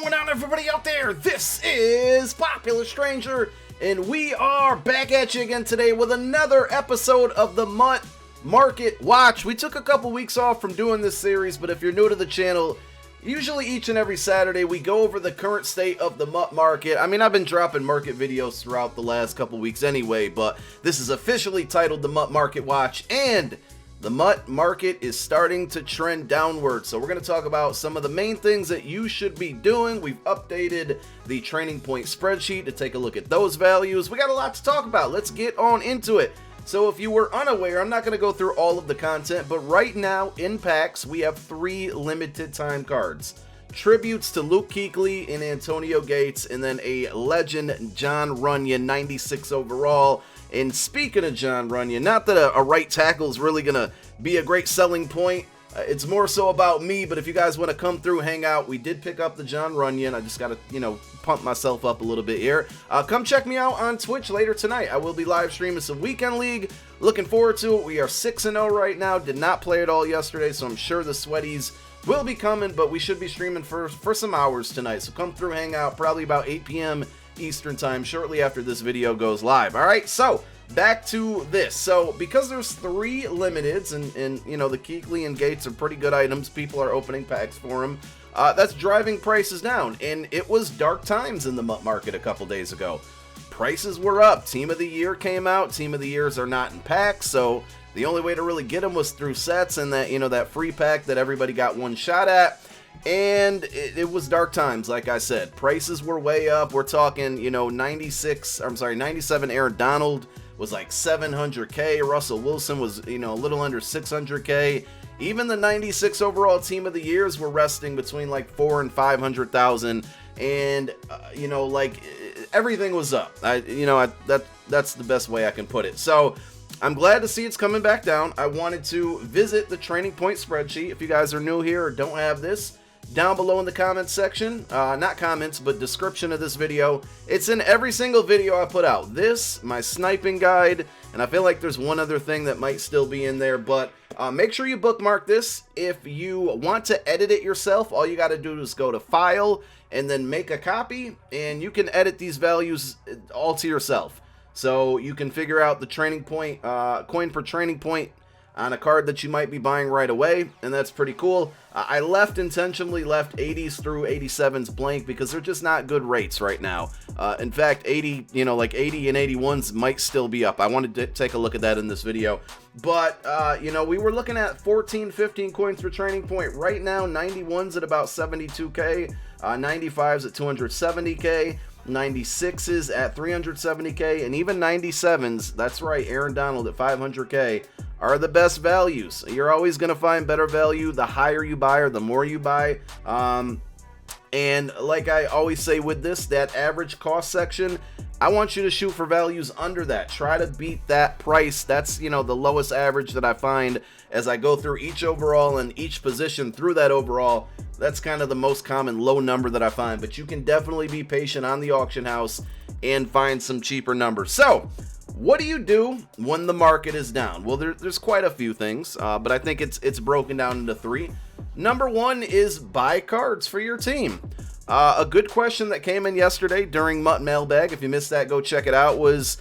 going on, everybody out there? This is Popular Stranger, and we are back at you again today with another episode of the MUT Market Watch. We took a couple weeks off from doing this series, but if you're new to the channel, usually each and every Saturday we go over the current state of the MUT Market. I mean, I've been dropping market videos throughout the last couple weeks anyway, but this is officially titled the MUT Market Watch, and the MUT Market is starting to trend downward, so we're going to talk about some of the main things that you should be doing. We've updated the Training Point spreadsheet to take a look at those values. We got a lot to talk about. Let's get on into it. So if you were unaware, I'm not going to go through all of the content, but right now in packs, we have 3 limited time cards. Tributes to Luke Kuechly and Antonio Gates, and then a legend, Jon Runyan, 96 overall. And speaking of Jon Runyan, not that a right tackle is really going to be a great selling point. It's more so about me, but if you guys want to come through, hang out, we did pick up the Jon Runyan. I just got to, pump myself up a little bit here. Come check me out on Twitch later tonight. I will be live streaming some Weekend League. Looking forward to it. We are 6-0 right now. Did not play it all yesterday, so I'm sure the sweaties will be coming, but we should be streaming for some hours tonight. So come through, hang out, probably about 8 p.m. Eastern time, shortly after this video goes live. All right, so back to this. So because there's 3 limiteds, and the Kuechly and Gates are pretty good items, people are opening packs for them. That's driving prices down, and it was dark times in the MUT Market a couple days ago. Prices were up. Team of the Year came out. Team of the Years are not in packs, so the only way to really get them was through sets and that that free pack that everybody got one shot at. And it was dark times, like I said. Prices were way up. We're talking, 97 Aaron Donald was like 700K. Russell Wilson was, a little under 600K. Even the 96 overall Team of the Years were resting between like 400,000 and 500,000. And, everything was up. That's the best way I can put it. So I'm glad to see it's coming back down. I wanted to visit the Training Point spreadsheet. If you guys are new here or don't have this, down below in the comments section, not comments, but description of this video. It's in every single video I put out. This, my sniping guide, and I feel like there's one other thing that might still be in there, but make sure you bookmark this. If you want to edit it yourself, all you got to do is go to File and then make a copy, and you can edit these values all to yourself. So you can figure out the Training Point, coin per Training Point on a card that you might be buying right away, and that's pretty cool. I intentionally left 80s through 87s blank because they're just not good rates right now. In fact, 80 and 81s might still be up. I wanted to take a look at that in this video. But, we were looking at 14, 15 coins for Training Point. Right now, 91s at about 72K, 95s at 270K. 96s at 370K, and even 97s, that's right, Aaron Donald at 500K, are the best values. You're always going to find better value the higher you buy or the more you buy. And like I always say with this, that average cost section, I want you to shoot for values under that. Try to beat that price. That's, the lowest average that I find as I go through each overall and each position through that overall. That's kind of the most common low number that I find, but you can definitely be patient on the auction house and find some cheaper numbers. So what do you do when the market is down? Well, there's quite a few things, but I think it's broken down into 3. Number 1 is buy cards for your team. A good question that came in yesterday during MUT Mailbag, if you missed that, go check it out, was,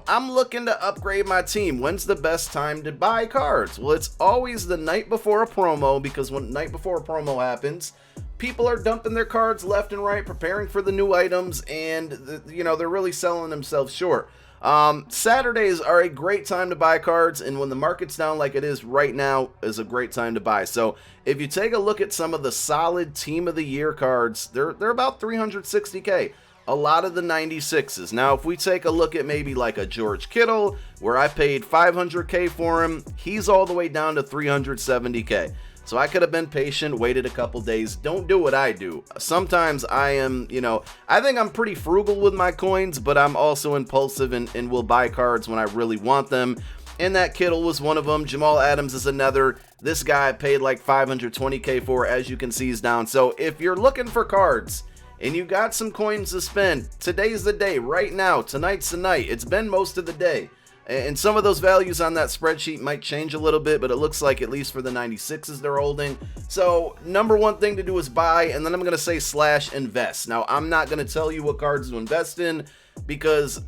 I'm looking to upgrade my team. When's the best time to buy cards? Well, it's always the night before a promo, because when night before a promo happens, people are dumping their cards left and right, preparing for the new items, and, they're really selling themselves short. Saturdays are a great time to buy cards, and when the market's down like it is right now is a great time to buy. So if you take a look at some of the solid Team of the Year cards, they're about 360K. A lot of the 96s. Now, if we take a look at maybe like a George Kittle, where I paid 500K for him, he's all the way down to 370K. So I could have been patient, waited a couple days. Don't do what I do. Sometimes I am, I think I'm pretty frugal with my coins, but I'm also impulsive and will buy cards when I really want them. And that Kittle was one of them. Jamal Adams is another. This guy I paid like 520K for, as you can see, he's down. So if you're looking for cards and you got some coins to spend, today's the day. Right now, tonight's the night. It's been most of the day. And some of those values on that spreadsheet might change a little bit, but it looks like at least for the 96s they're holding. So number one thing to do is buy, and then I'm going to say / invest. Now, I'm not going to tell you what cards to invest in because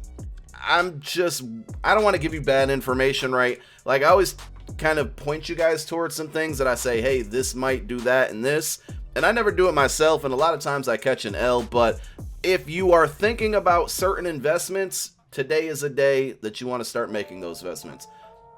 I don't want to give you bad information, right? Like, I always kind of point you guys towards some things that I say, hey, this might do that and this. And I never do it myself, and a lot of times I catch an L. But if you are thinking about certain investments, today is a day that you want to start making those investments.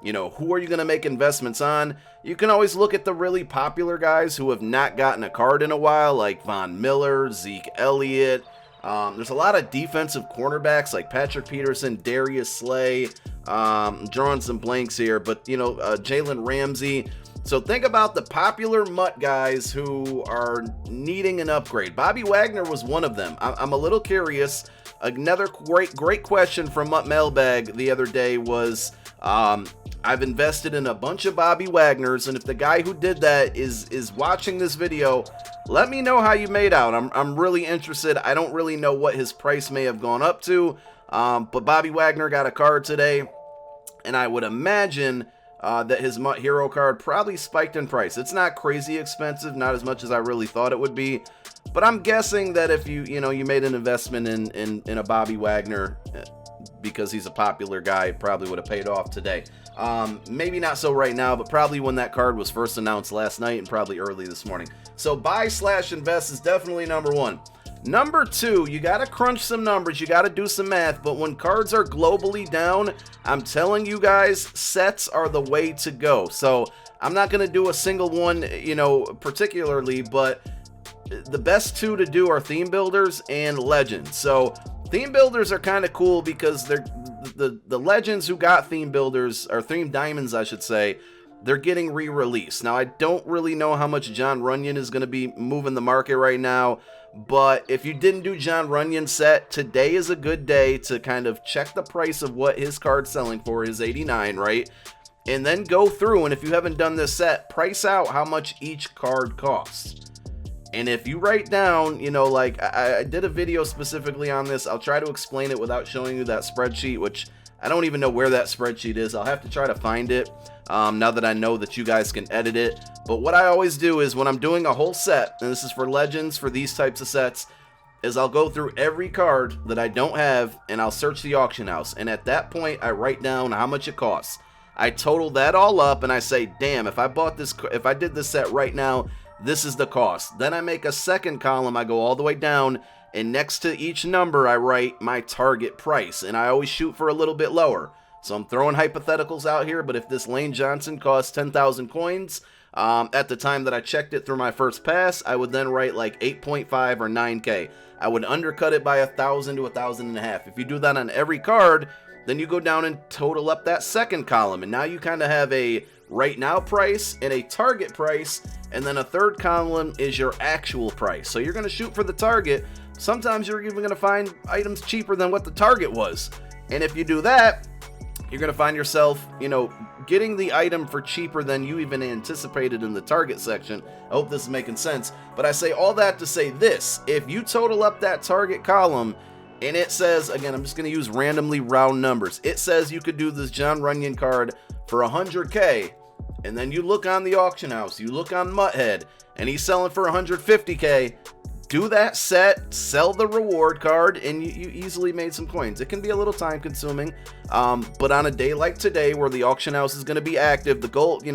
You know, who are you going to make investments on? You can always look at the really popular guys who have not gotten a card in a while, like Von Miller, Zeke Elliott. There's a lot of defensive cornerbacks like Patrick Peterson, Darius Slay. Drawing some blanks here, but you know, Jalen Ramsey. So think about the popular MUT guys who are needing an upgrade. Bobby Wagner was one of them. I'm a little curious. Another great question from MUT Mailbag the other day was, I've invested in a bunch of Bobby Wagners, and if the guy who did that is watching this video, let me know how you made out. I'm really interested. I don't really know what his price may have gone up to, but Bobby Wagner got a card today, and I would imagine that his MUT Hero card probably spiked in price. It's not crazy expensive, not as much as I really thought it would be, but I'm guessing that if you made an investment in a Bobby Wagner because he's a popular guy, it probably would have paid off today. Maybe not so right now, but probably when that card was first announced last night and probably early this morning. So buy / invest is definitely number one. Number two, you got to crunch some numbers, you got to do some math, but when cards are globally down, I'm telling you guys, sets are the way to go. So I'm not going to do a single one, particularly, but the best two to do are theme builders and legends. So theme builders are kind of cool because they're the legends who got theme builders, or theme diamonds, I should say, they're getting re-released. Now, I don't really know how much John Runyon is going to be moving the market right now, but if you didn't do John Runyon's set, today is a good day to kind of check the price of what his card's selling for, his 89, right? And then go through, and if you haven't done this set, price out how much each card costs. And if you write down, like I did a video specifically on this, I'll try to explain it without showing you that spreadsheet, which I don't even know where that spreadsheet is. I'll have to try to find it now that I know that you guys can edit it. But what I always do is when I'm doing a whole set, and this is for legends, for these types of sets, is I'll go through every card that I don't have and I'll search the auction house. And at that point, I write down how much it costs. I total that all up and I say, damn, if I did this set right now, this is the cost. Then I make a second column. I go all the way down, and next to each number, I write my target price. And I always shoot for a little bit lower. So I'm throwing hypotheticals out here, but if this Lane Johnson costs 10,000 coins, at the time that I checked it through my first pass, I would then write like 8.5 or 9K. I would undercut it by 1,000 to 1,500. If you do that on every card, then you go down and total up that second column. And now you kind of have a right now price and a target price, and then a third column is your actual price. So you're going to shoot for the target. Sometimes you're even going to find items cheaper than what the target was. And if you do that, you're going to find yourself, getting the item for cheaper than you even anticipated in the target section. I hope this is making sense. But I say all that to say this: if you total up that target column and it says, again, I'm just going to use randomly round numbers. It says you could do this John Runyon card for 100K. And then you look on the auction house, you look on Mutthead, and he's selling for 150K. Do that set, sell the reward card, and you easily made some coins. It can be a little time consuming, but on a day like today where the auction house is going to be active, the gold,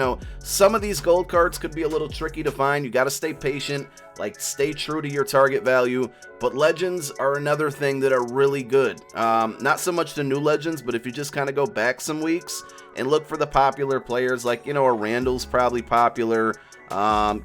some of these gold cards could be a little tricky to find. You got to stay patient, like stay true to your target value. But legends are another thing that are really good. Not so much the new legends, but if you just kind of go back some weeks and look for the popular players, like, a Randall's probably popular.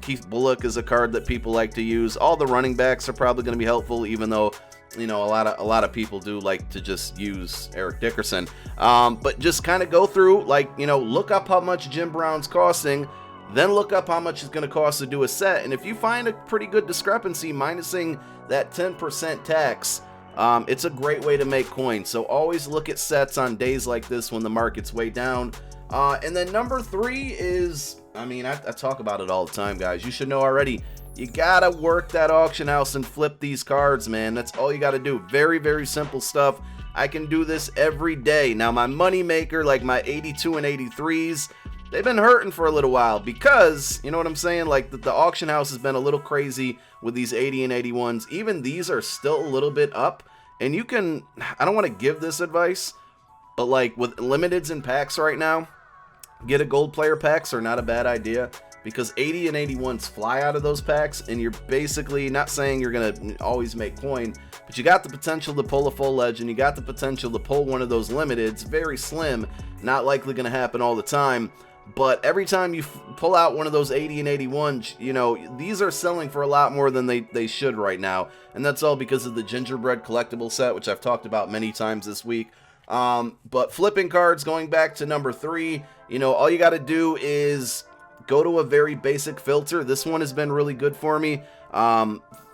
Keith Bullock is a card that people like to use. All the running backs are probably going to be helpful, even though, a lot of people do like to just use Eric Dickerson. But just kind of go through, look up how much Jim Brown's costing, then look up how much it's going to cost to do a set. And if you find a pretty good discrepancy, minusing that 10% tax, it's a great way to make coins. So always look at sets on days like this when the market's way down. And then number three is, I talk about it all the time, guys. You should know already. You gotta work that auction house and flip these cards, man. That's all you gotta do. Very, very simple stuff. I can do this every day. Now, my money maker, like my 82 and 83s, they've been hurting for a little while because, you know what I'm saying? Like the auction house has been a little crazy with these 80 and 81s. Even these are still a little bit up. And you can, I don't want to give this advice, but like with limiteds and packs right now, get a gold player packs are not a bad idea because 80 and 81s fly out of those packs, and you're basically not saying you're going to always make coin, but you got the potential to pull a full legend. You got the potential to pull one of those limiteds, very slim, not likely going to happen all the time. But every time you pull out one of those 80 and 81s, you know, these are selling for a lot more than they should right now. And that's all because of the gingerbread collectible set, which I've talked about many times this week. But flipping cards, going back to number 3, you know, all you got to do is go to a very basic filter. This one has been really good for me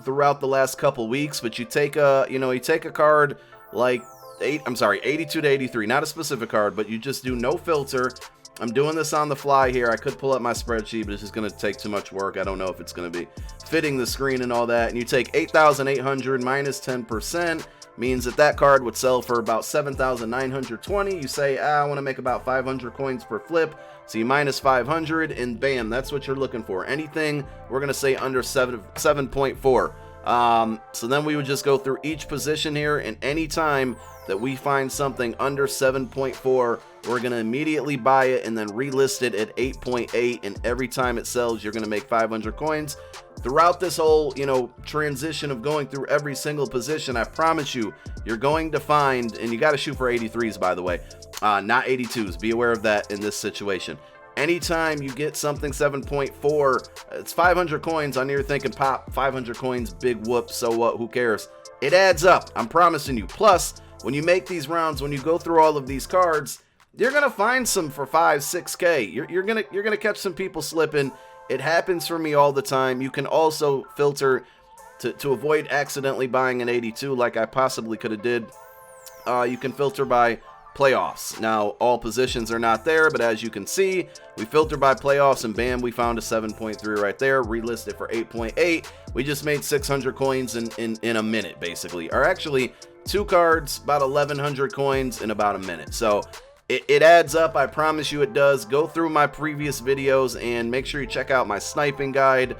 throughout the last couple weeks. But you take a card like 82 to 83, not a specific card, but you just do no filter. I'm doing this on the fly here. I could pull up my spreadsheet, but it's just going to take too much work. I don't know if it's going to be fitting the screen and all that. And you take 8,800 minus 10%, means that card would sell for about 7,920. You say, I want to make about 500 coins per flip. So you minus 500, and bam, that's what you're looking for. Anything, we're going to say under 7.4. So then we would just go through each position here, and any time that we find something under 7.4, we're going to immediately buy it and then relist it at 8.8, and every time it sells, you're going to make 500 coins. Throughout this whole, you know, transition of going through every single position, I promise you, you're going to find, and you got to shoot for 83s, by the way, not 82s. Be aware of that in this situation. Anytime you get something 7.4, it's 500 coins. I know you're thinking, pop, 500 coins, big whoop, so what, who cares? It adds up, I'm promising you. Plus, when you make these rounds, when you go through all of these cards, you're gonna find some for 5, 6K. You're gonna catch some people slipping. It happens for me all the time. You can also filter to avoid accidentally buying an 82 like I possibly could have did. You can filter by playoffs. Now, all positions are not there, but as you can see, we filter by playoffs, and bam, we found a 7.3 right there. Relist it for 8.8. We just made 600 coins in a minute, basically. Or actually, 2 cards, about 1,100 coins in about a minute. So it adds up. I promise you it does. Go through my previous videos and make sure you check out my sniping guide.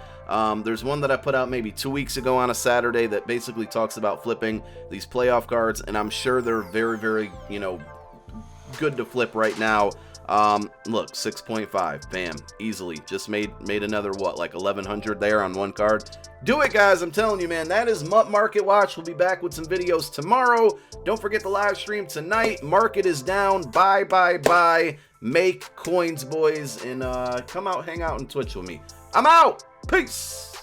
There's one that I put out maybe 2 weeks ago on a Saturday that basically talks about flipping these playoff cards, and I'm sure they're very, very, you know, good to flip right now. Look, 6.5, bam, easily. Just made another, what, like 1,100 there on one card. Do it, guys. I'm telling you, man. That is MUT Market Watch. We'll be back with some videos tomorrow. Don't forget the live stream tonight. Market is down. Buy. Make coins, boys. And come out, hang out, and Twitch with me. I'm out. Peace.